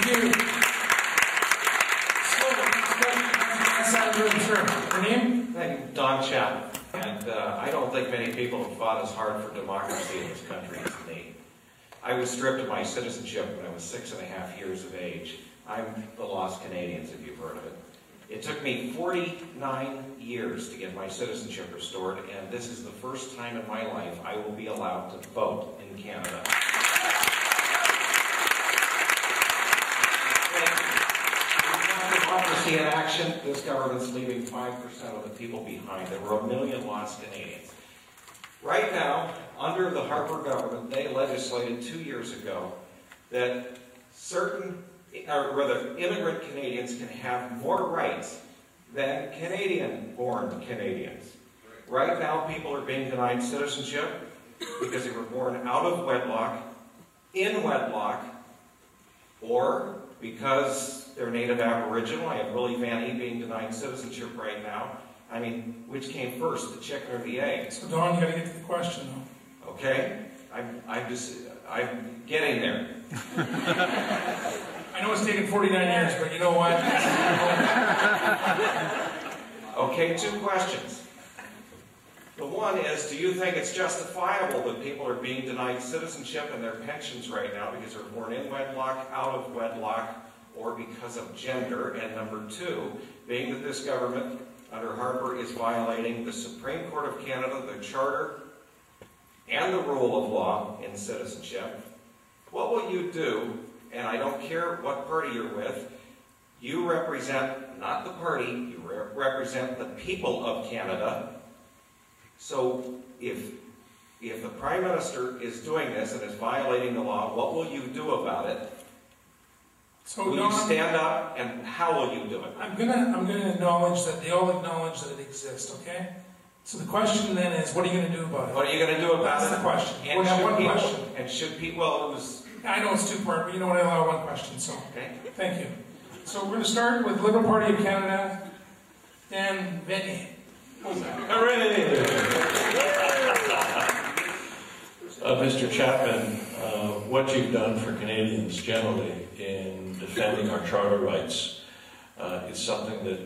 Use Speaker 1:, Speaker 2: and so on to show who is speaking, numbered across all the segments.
Speaker 1: Thank you. Your name?
Speaker 2: Thank you, Don Chapman. And I don't think many people have fought as hard for democracy in this country as me. I was stripped of my citizenship when I was 6.5 years of age. I'm the Lost Canadians, if you've heard of it. It took me 49 years to get my citizenship restored, and this is the first time in my life I will be allowed to vote in Canada. Democracy in action, this government's leaving 5% of the people behind. There were 1 million lost Canadians. Right now, under the Harper government, they legislated 2 years ago that immigrant Canadians can have more rights than Canadian-born Canadians. Right now, people are being denied citizenship because they were born out of wedlock, in wedlock, or because they're native Aboriginal. I have Willie Van E being denied citizenship right now. I mean, which came first, the chicken or the egg?
Speaker 1: So Don, you got to get to the question, though. Okay,
Speaker 2: I'm getting there.
Speaker 1: I know it's taken 49 years, but you know what?
Speaker 2: Okay, 2 questions. The one is, do you think it's justifiable that people are being denied citizenship and their pensions right now because they're born in wedlock, out of wedlock, or because of gender? And number 2, being that this government under Harper is violating the Supreme Court of Canada, the Charter, and the rule of law in citizenship, what will you do? And I don't care what party you're with, you represent, not the party, you represent the people of Canada. So if the Prime Minister is doing this and is violating the law, what will you do about it?
Speaker 1: So
Speaker 2: will you stand up, and how will you do it?
Speaker 1: I'm gonna acknowledge that they all acknowledge that it exists, okay? So the question then is, what are you going to do about it?
Speaker 2: What are you going to do about it?
Speaker 1: That's the question.
Speaker 2: And
Speaker 1: we have one question.
Speaker 2: And should people, well, it was...
Speaker 1: I know it's 2-part, but you know what, I allow one question, so.
Speaker 2: Okay.
Speaker 1: Thank you. So we're going to start with Liberal Party of Canada, Dan Vinny.
Speaker 3: Hooray! Mr. Chapman, what you've done for Canadians generally in defending our charter rights is something that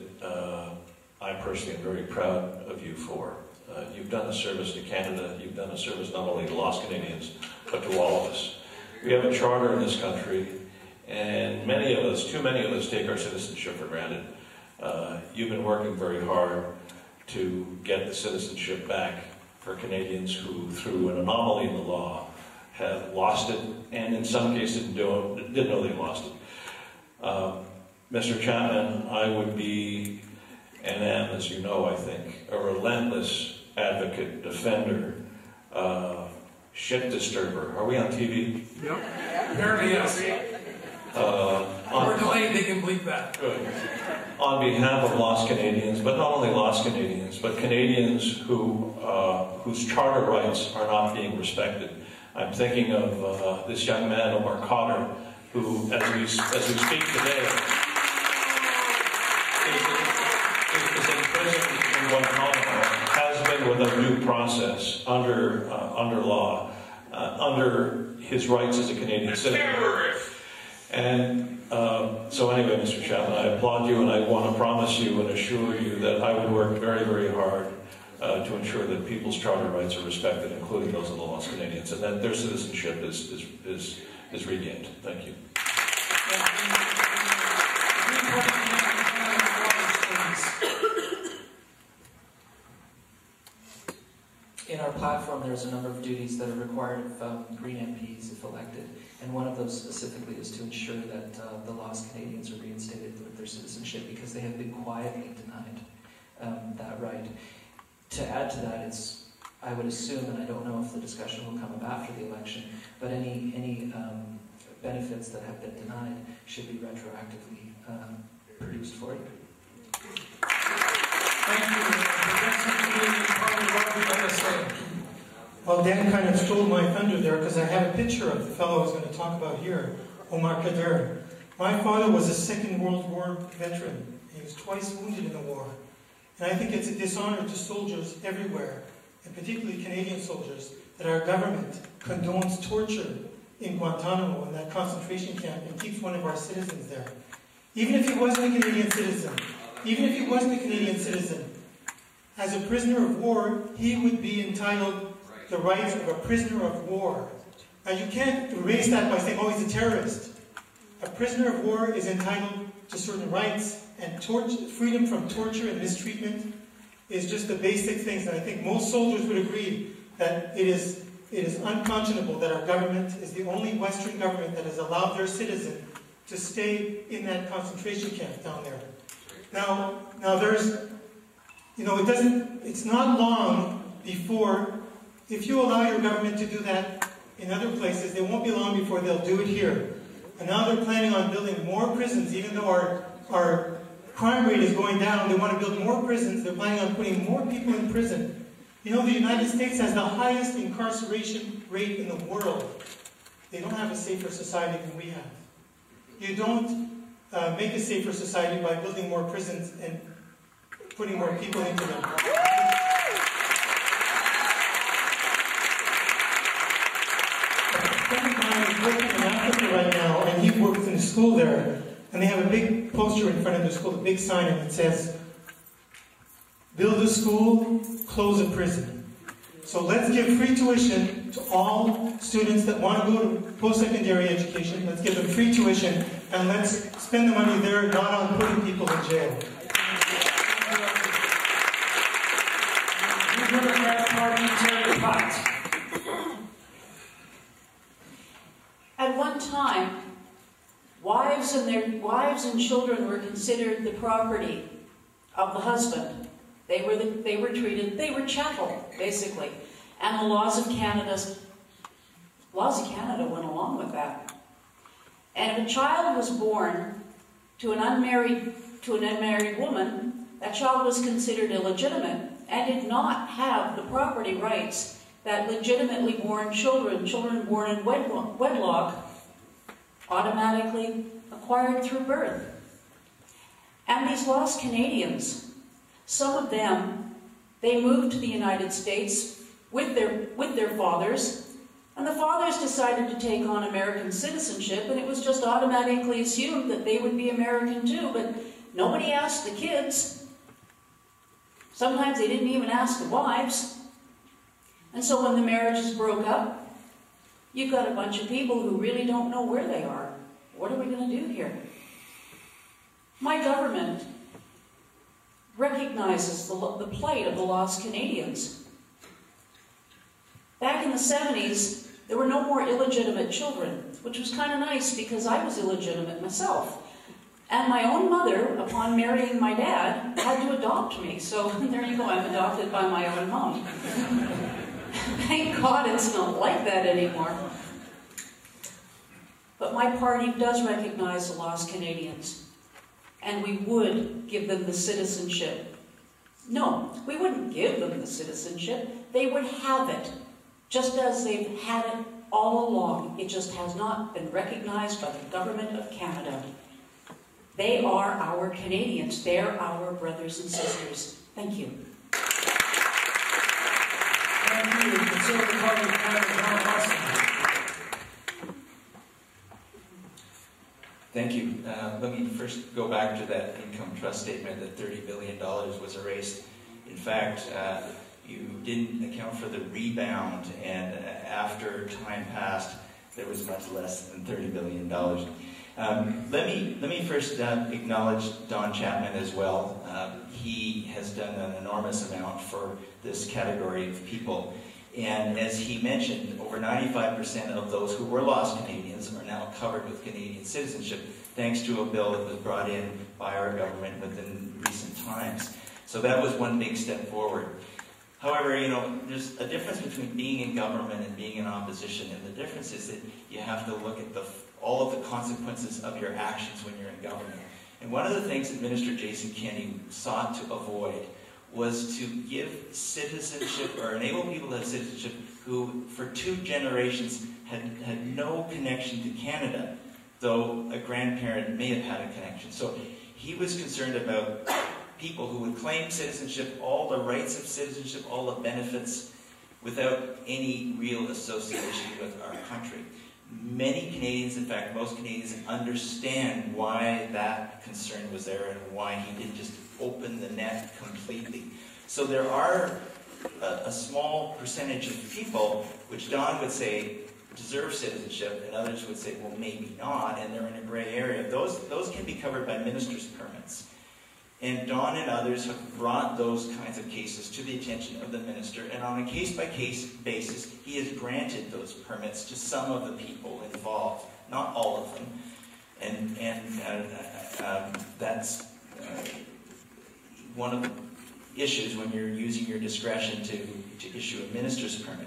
Speaker 3: I personally am very proud of you for. You've done a service to Canada, you've done a service not only to lost Canadians, but to all of us. We have a charter in this country, and many of us, too many of us, take our citizenship for granted. You've been working very hard to get the citizenship back for Canadians who, through an anomaly in the law, have lost it, and in some cases didn't know they lost it. Mr. Chapman, I would be, and am, as you know, I think, a relentless advocate, defender, shit disturber. Are we on TV?
Speaker 1: Yep. Apparently, yes. We're delayed, they can bleep that.
Speaker 3: Good. On behalf of lost Canadians, but not only lost Canadians, but Canadians whose charter rights are not being respected. I'm thinking of this young man, Omar Cotter, who, as we speak today, is in prison in Guantanamo, has been without due process under law, under his rights as a Canadian citizen. And so anyway, Mr. Chapman, I applaud you, and I want to promise you and assure you that I would work very, very hard to ensure that people's charter rights are respected, including those of the lost Canadians, and that their citizenship is regained. Thank you.
Speaker 4: In our platform, there's a number of duties that are required of Green MPs if elected, and one of those specifically is to ensure that the lost Canadians are reinstated with their citizenship because they have been quietly denied that right. To add to that, I would assume, and I don't know if the discussion will come up after the election, but any benefits that have been denied should be retroactively produced for you.
Speaker 1: Thank you.
Speaker 5: Well, Dan kind of stole my thunder there because I had a picture of the fellow I was going to talk about here, Omar Kader. My father was a Second World War veteran. He was twice wounded in the war. And I think it's a dishonor to soldiers everywhere, and particularly Canadian soldiers, that our government condones torture in Guantanamo, in that concentration camp, and keeps one of our citizens there. Even if he wasn't a Canadian citizen, as a prisoner of war, he would be entitled the rights of a prisoner of war. Now you can't erase that by saying, oh, he's a terrorist. A prisoner of war is entitled to certain rights, and freedom from torture and mistreatment is just the basic things. And I think most soldiers would agree that it is unconscionable that our government is the only Western government that has allowed their citizen to stay in that concentration camp down there. Now there's, it's not long before, if you allow your government to do that in other places, it won't be long before they'll do it here. And now they're planning on building more prisons, even though our crime rate is going down. They want to build more prisons. They're planning on putting more people in prison. The United States has the highest incarceration rate in the world. They don't have a safer society than we have. You don't make a safer society by building more prisons and putting more people into them. A friend of mine is working in Africa right now, and he works in a school there, and they have a big poster in front of the school, a big sign, and it says, "Build a school, close a prison." So let's give free tuition to all students that want to go to post-secondary education. Let's give them free tuition, and let's spend the money there, not on putting people in jail.
Speaker 6: At one time, wives and children were considered the property of the husband. They were chattel, basically. And the laws of Canada went along with that. And if a child was born to an unmarried woman, that child was considered illegitimate and did not have the property rights that legitimately born children born in wedlock, automatically acquired through birth. And these lost Canadians, some of them, they moved to the United States with their fathers, and the fathers decided to take on American citizenship, and it was just automatically assumed that they would be American too, but nobody asked the kids. Sometimes they didn't even ask the wives. And so when the marriages broke up, you've got a bunch of people who really don't know where they are. What are we going to do here? My government recognizes the plight of the lost Canadians. Back in the 70s, there were no more illegitimate children, which was kind of nice because I was illegitimate myself. And my own mother, upon marrying my dad, had to adopt me. So there you go, I'm adopted by my own mom. Thank God it's not like that anymore. But my party does recognize the lost Canadians. And we would give them the citizenship. No, we wouldn't give them the citizenship. They would have it, just as they've had it all along. It just has not been recognized by the Government of Canada. They are our Canadians. They're our brothers and sisters. Thank you.
Speaker 1: Thank you, Conservative Party of Canada, John Watson.
Speaker 7: Thank you. Let me first go back to that income trust statement that $30 billion was erased. In fact, you didn't account for the rebound, and after time passed, there was much less than $30 billion. Let me first acknowledge Don Chapman as well. He has done an enormous amount for this category of people. And as he mentioned, over 95% of those who were lost Canadians are now covered with Canadian citizenship, thanks to a bill that was brought in by our government within recent times. So that was one big step forward. However, there's a difference between being in government and being in opposition, and the difference is that you have to look at all of the consequences of your actions when you're in government. And one of the things that Minister Jason Kenney sought to avoid was to give citizenship, or enable people to have citizenship who, for 2 generations, had no connection to Canada, though a grandparent may have had a connection. So he was concerned about people who would claim citizenship, all the rights of citizenship, all the benefits, without any real association with our country. many Canadians, in fact most Canadians, understand why that concern was there and why he didn't just open the net completely. So there are a small percentage of people, which Don would say deserve citizenship, and others would say, well, maybe not, and they're in a gray area. Those can be covered by minister's permits. And Don and others have brought those kinds of cases to the attention of the minister, and on a case-by-case basis, he has granted those permits to some of the people involved, not all of them. And that's one of the issues when you're using your discretion to issue a minister's permit.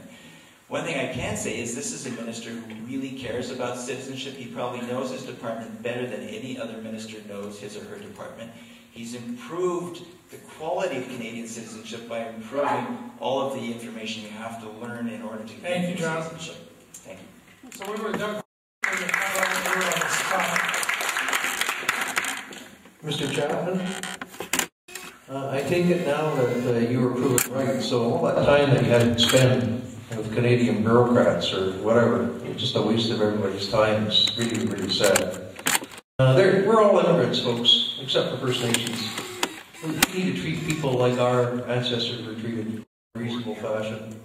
Speaker 7: One thing I can say is this is a minister who really cares about citizenship. He probably knows his department better than any other minister knows his or her department. He's improved the quality of Canadian citizenship by improving all of the information you have to learn in order to
Speaker 1: Thank you, John.
Speaker 7: citizenship. Thank you.
Speaker 1: So we were Doug.
Speaker 8: Mr. Chapman, I take it now that you were proven right, so all that time that you had to spend with Canadian bureaucrats or whatever, it's just a waste of everybody's time. It's really, really sad. We're all immigrants, folks, except for First Nations. We need to treat people like our ancestors were treated in a reasonable fashion.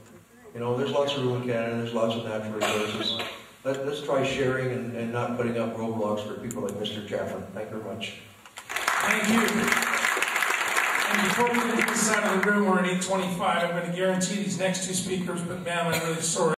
Speaker 8: You know, there's lots of room in Canada, there's lots of natural resources. Let's try sharing and not putting up roadblocks for people like Mr. Chapman. Thank you very much.
Speaker 1: Thank you. And before we get this side of the room, we're at 8:25. I'm going to guarantee these next two speakers, but ma'am, I'm really sorry.